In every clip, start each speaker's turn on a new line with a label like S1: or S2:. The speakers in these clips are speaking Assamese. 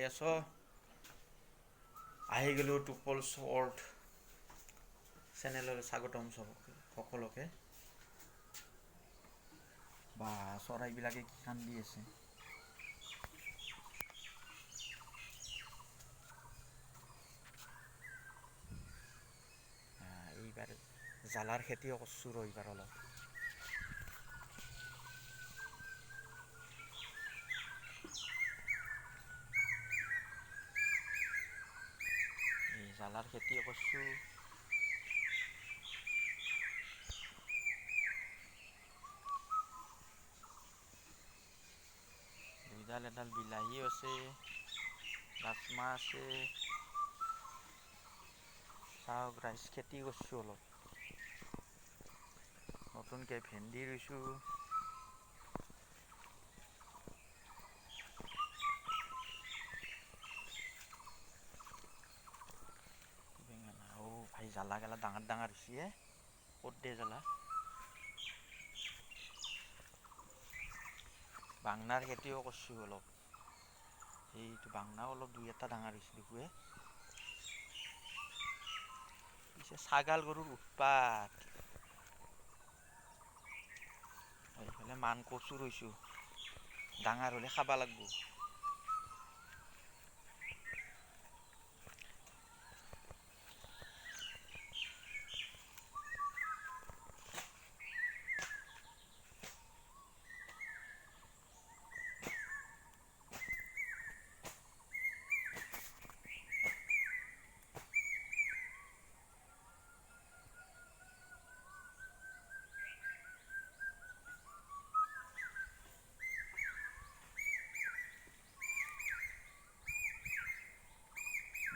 S1: আছ? আহি গ'লোঁ টুপল শ্বৰ্ট চেনেললৈ স্বাগতম সকলোকে। বা চৰাইবিলাকে কি কান্দি আছে। এইবাৰ জালাৰ খেতিও কৰিছোঁ ৰ এইবাৰ অলপ। এই জালাৰ খেতি কৰিছোঁ। এডাল বিলাহী আছে, ৰাজমা আছে। চাওক ৰাইচ খেতি কৰিছোঁ অলপ। নতুনকৈ ভেন্দি ৰুইছোঁ। ভাই জ্বালা গেলা ডাঙৰ ডাঙৰ হৈছে ক'ত দে জ্বালা। বাংনাৰ খেতিও কৰিছোঁ অলপ। এইটো বাংনাও অলপ দুই এটা ডাঙৰ হৈছে দেখোৱে। পিছে ছাগাল গৰুৰ উৎপাত। এইফালে মান কচু ৰুইছোঁ, ডাঙৰ হ'লে খাব লাগিব।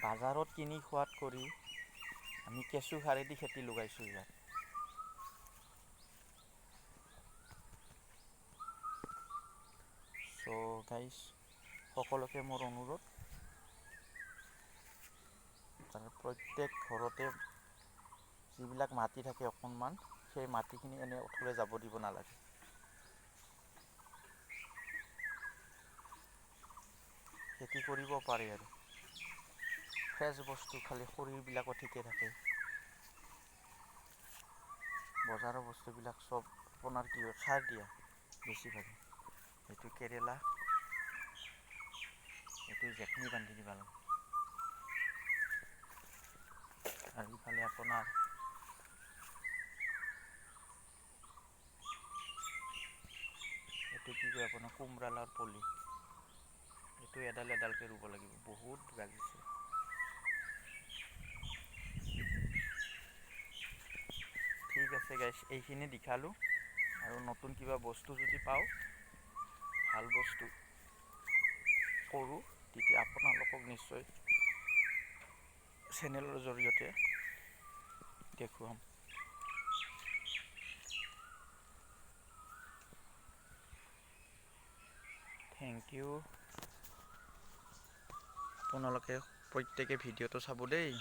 S1: বজাৰত কিনি খোৱাত কৰি আমি কেঁচু সাৰেদি খেতি লগাইছোঁ ইয়াত। চ' গাইজ সকলোকে মোৰ অনুৰোধ, প্ৰত্যেক ঘৰতে যিবিলাক মাটি থাকে অকণমান, সেই মাটিখিনি এনেই অথলে যাব দিব নালাগে। খেতি কৰিব পাৰে আৰু ফ্ৰেছ বস্তু খালে শৰীৰবিলাকো ঠিকে থাকে। বজাৰৰ বস্তুবিলাক চব আপোনাৰ কি হয় সাৰ দিয়া বেছিভাগে। এইটো কেৰেলা, এইটো জেটনি বান্ধি দিবা লাগে। আৰু ইফালে আপোনাৰ এইটো কি কয় আপোনাৰ কোমৰালাৰ পলি, এইটো এডাল এডালকৈ ৰুব লাগিব, বহুত গাজিছে। ঠিক আছে গাইছ, এইখিনি দেখালোঁ আৰু নতুন কিবা বস্তু যদি পাওঁ, ভাল বস্তু কৰোঁ, তেতিয়া আপোনালোকক নিশ্চয় চেনেলৰ জৰিয়তে দেখুৱাম। Thank you. আপোনালোকে প্ৰত্যেকে ভিডিঅ'টো চাব দেই।